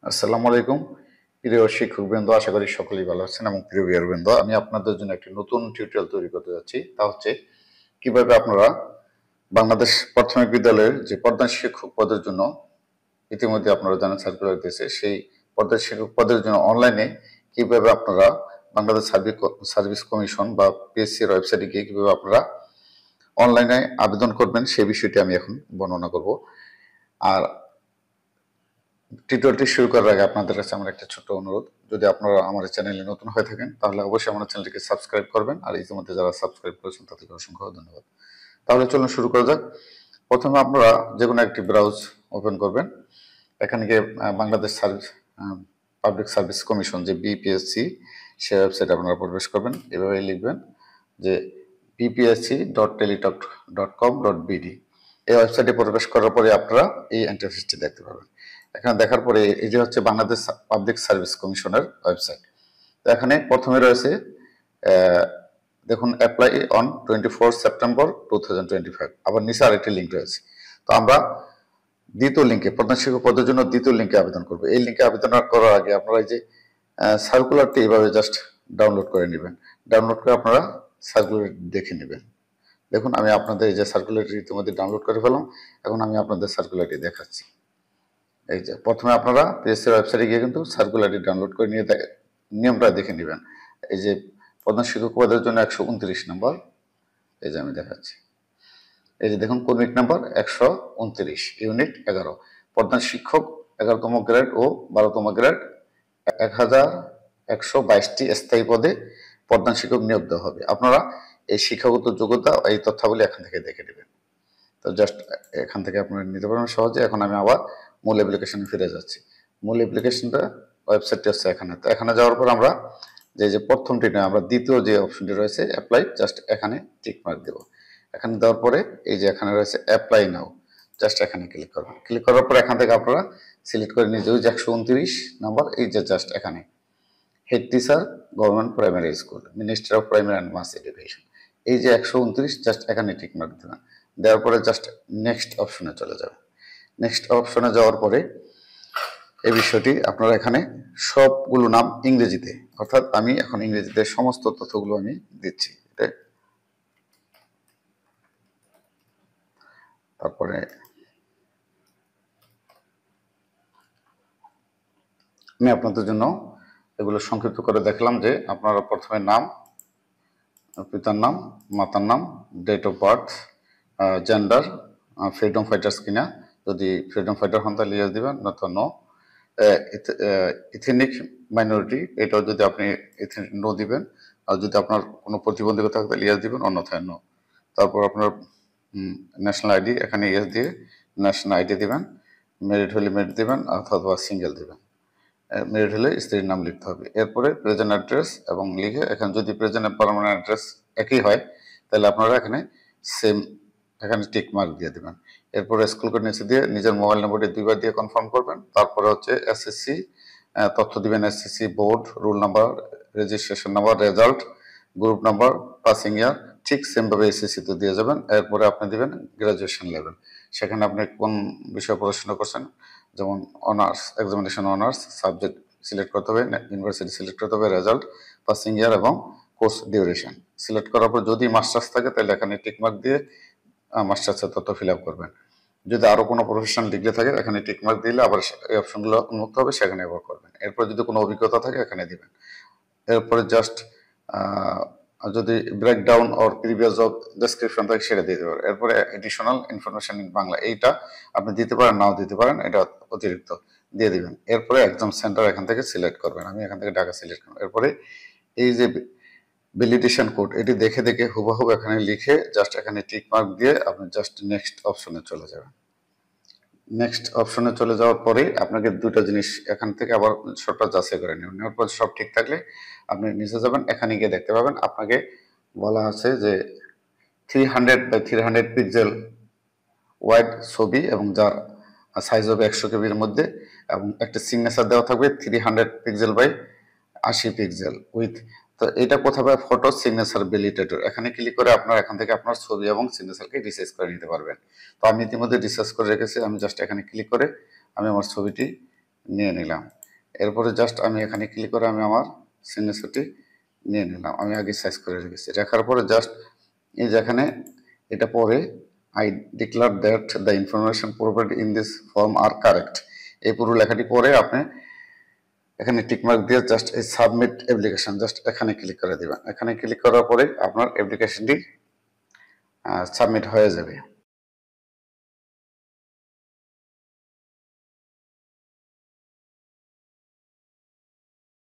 আসসালামু আলাইকুম প্রিয় শিক্ষকবৃন্দ, আশা করি সকলেই ভালো আছেন। এবং প্রিয় বিহারবৃন্দ, আমি আপনাদের জন্য একটি নতুন টিউটোরিয়াল তৈরি করতে যাচ্ছি। তা হচ্ছে কিভাবে আপনারা বাংলাদেশ প্রাথমিক বিদ্যালয়ের যে প্রধান শিক্ষক পদের জন্য ইতিমধ্যে আপনারা জানেন সার্কুলার দিয়েছে, সেই প্রধান শিক্ষক পদের জন্য অনলাইনে কিভাবে আপনারা বাংলাদেশ সার্ভিস কমিশন বা পিএসসির ওয়েবসাইটে গিয়ে কিভাবে আপনারা অনলাইনে আবেদন করবেন সেই বিষয়টি আমি এখন বর্ণনা করব। আর টিউটোরিয়ালটি শুরু করার আগে আপনাদের কাছে আমার একটা ছোট্ট অনুরোধ, যদি আপনারা আমার চ্যানেলে নতুন হয়ে থাকেন তাহলে অবশ্যই আমার চ্যানেলটিকে সাবস্ক্রাইব করবেন, আর ইতিমধ্যে যারা সাবস্ক্রাইব করেছেন তাদেরকে অসংখ্য ধন্যবাদ। তাহলে চলুন শুরু করা যাক। প্রথমে আপনারা যে কোনো একটি ব্রাউজ ওপেন করবেন। এখানে গিয়ে বাংলাদেশ পাবলিক সার্ভিস কমিশন যে বিপিএসসি, সেই ওয়েবসাইটে আপনারা প্রবেশ করবেন। এভাবে লিখবেন যে bpsc.teletalk.com.bd। এই ওয়েবসাইটে প্রবেশ করার পরে আপনারা এই ইন্টারফেসটি দেখতে পাবেন। এখানে দেখার পরে এই যে হচ্ছে বাংলাদেশ পাবলিক সার্ভিস কমিশনের ওয়েবসাইট। এখানে প্রথমে রয়েছে দেখুন অ্যাপ্লাই অন 24 সেপ্টেম্বর 2025। আবার নিচে আরেকটি লিঙ্ক রয়েছে। তো আমরা দ্বিতীয় লিঙ্কে, প্রধান শিক্ষক পদের জন্য দ্বিতীয় লিঙ্কে আবেদন করব। এই লিঙ্কে আবেদন করার আগে আপনারা এই যে সার্কুলারটি এইভাবে জাস্ট ডাউনলোড করে নেবেন। ডাউনলোড করে আপনারা সার্কুলার দেখে নেবেন। দেখুন আমি আপনাদের এই যে সার্কুলারটি ইতিমধ্যে ডাউনলোড করে ফেলাম। এখন আমি আপনাদের সার্কুলারটি দেখাচ্ছি। এই যে প্রথমে আপনারা পিএসসির ওয়েবসাইটে গিয়ে কিন্তু সার্কুলারটি ডাউনলোড করে নিয়ে নিয়মটা দেখে নেবেন। এই যে প্রধান শিক্ষক পদের জন্য 129 নম্বর, এই যে আমি দেখাচ্ছি। এই যে দেখুন কর্মিক নাম্বার 129, ইউনিট 11, প্রধান শিক্ষক 11তম গ্রেড ও 12তম গ্রেড 1122টি স্থায়ী পদে প্রধান শিক্ষক নিয়োগ দেওয়া হবে। আপনারা এই শিক্ষাগত যোগ্যতা এই তথ্যাবলী এখান থেকে দেখে নেবেন। তো জাস্ট এখান থেকে আপনারা নিতে পারবেন সহজে। এখন আমি আবার মূল অ্যাপ্লিকেশনে ফিরে যাচ্ছি। মূল অ্যাপ্লিকেশনটা ওয়েবসাইটটি হচ্ছে এখানে। তো এখানে যাওয়ার পর আমরা যে প্রথমটি নয়, আমরা দ্বিতীয় যে অপশনটি রয়েছে অ্যাপ্লাই, জাস্ট এখানে টিক মার্ক দেবো। এখানে দেওয়ার পরে এই যে এখানে রয়েছে অ্যাপ্লাই নাও, জাস্ট এখানে ক্লিক করবেন। ক্লিক করার পর এখান থেকে আপনারা সিলেক্ট করে নিয়ে যাবেন 129 নাম্বার, এই যে জাস্ট এখানে head teacher, government primary school, ministry of primary and mass education, এই যে 129, জাস্ট এখানে টিক মার্ক দেবেন। দেওয়ার পরে জাস্ট নেক্সট অপশনে চলে যাবে। নেক্সট অপশনে যাওয়ার পরে এই বিষয়টি আপনারা এখানে সবগুলো নাম ইংরেজিতে, অর্থাৎ আমি এখন ইংরেজিতে সমস্ত তথ্যগুলো আমি দিচ্ছি। তারপরে আমি আপনাদের জন্য এগুলো সংক্ষিপ্ত করে দেখলাম যে আপনারা প্রথমে নাম, পিতার নাম, মাতার নাম, date of birth, gender, freedom fighters কিনা, যদি ফ্রিডম ফাইটার হন তাহলে ইয়েস দিবেন, নয়তো নো। ইথেনিক মাইনরিটি, এটাও যদি আপনি নো দিবেন। আর যদি আপনার কোনো প্রতিবন্ধকতা থাকে তাহলে ইয়েস দিবেন, অন্যথায় নো। তারপর আপনার ন্যাশনাল আইডি, এখানে ইয়েস দিয়ে ন্যাশনাল আইডি দিবেন। মেরিড হলে মেরিড দিবেন অথবা সিঙ্গেল দিবেন। মেরিড হলে স্ত্রীর নাম লিখতে হবে। এরপরে প্রেজেন্ট অ্যাড্রেস এবং লিখে, এখানে যদি প্রেজেন্ট পার্মানেন্ট অ্যাড্রেস একই হয় তাহলে আপনারা এখানে সেম এখানে টিক মার্ক দিয়ে দেবেন। এরপরে স্কুল কোড নিচে দিয়ে নিজের মোবাইল নম্বরটি 2বার দিয়ে কনফার্ম করবেন। তারপরে হচ্ছে এসএসসি তথ্য দিবেন, SSC board, roll number, registration number, result, group number, passing ইয়ার, ঠিক সেমভাবে এসএসসি তে দিয়ে যাবেন। এরপরে আপনি দিবেন গ্রাজুয়েশন লেভেল, সেখানে আপনি কোন বিষয়ে পড়াশোনা করছেন, যেমন honours, examination honours, subject select করতে হবে, ইউনিভার্সিটি সিলেক্ট করতে হবে, রেজাল্ট, পাসিং ইয়ার এবং কোর্স ডিউরেশন সিলেক্ট করার পর যদি মাস্টার্স থাকে তাহলে এখানে টিকমার্ক দিয়ে মাস্টার্সের তথ্য ফিল আপ করবেন। যদি আরো কোনো প্রফেশনাল ডিগ্রি থাকে এখানে টিকমার্ক দিলে আবার এই অপশনগুলো উন্মুক্ত হবে, সেখানে এবার করবেন। এরপর যদি কোনো অভিজ্ঞতা থাকে এখানে দিবেন। এরপরে জাস্ট যদি breakdown or previous job description থাকে সেটা দিতে পারেন। এরপরে এডিশনাল ইনফরমেশন ইন বাংলা, এইটা আপনি দিতে পারেন, নাও দিতে পারেন, এটা অতিরিক্ত দিয়ে দিবেন। এরপরে এক্সাম সেন্টার এখান থেকে সিলেক্ট করবেন। আমি এখান থেকে ঢাকা সিলেক্ট করব। এরপরে এই যে ভ্যালিডেশন কোড, এটি দেখে দেখে হুবহু এখানে লিখে জাস্ট এখানে টিক মার্ক দিয়ে আপনি জাস্ট নেক্সট অপশনে চলে যাবেন। নেক্সট অপশনে চলে যাওয়ার পরে আপনাকে দুটো জিনিস এখান থেকে আবার সবটা যাচাই করে নেবেন। নেওয়ার পর সব ঠিক থাকলে আপনি নিচে যাবেন, এখানে গিয়ে দেখতে পাবেন আপনাকে বলা আছে যে 300 বাই 300 পিক্সেল ওয়াইড ছবি এবং যার সাইজ হবে 100 কেবির মধ্যে, এবং একটা সিগনেচার দেওয়া থাকবে 300 পিক্সেল বাই 80 পিক্সেল উইথ। তো এটা কোথায় পাবে? ফটো সিগনেচার ভ্যালিডেটর, এখানে ক্লিক করে আপনার এখান থেকে আপনার ছবি এবং সিগনেচারকে রিসাইজ করে নিতে পারবেন। তো আমি ইতিমধ্যে রিসার্চ করে রেখেছি, আমি জাস্ট এখানে ক্লিক করে আমি আমার ছবিটি নিয়ে নিলাম। এরপরে জাস্ট আমি এখানে ক্লিক করে আমি আমার সিগনেচারটি নিয়ে নিলাম। আমি আগে সাইজ করে রেখেছি। রাখার পরে জাস্ট এই যেখানে এটা পরে I declare that the information provided in this form are correct, এই পুরো লেখাটি পরে আপনি এখানে টিকমার্ক দিয়ে জাস্ট এই সাবমিট অ্যাপ্লিকেশন জাস্ট এখানে ক্লিক করে দিবেন। এখানে ক্লিক করার পরে আপনার অ্যাপ্লিকেশনটি সাবমিট হয়ে যাবে।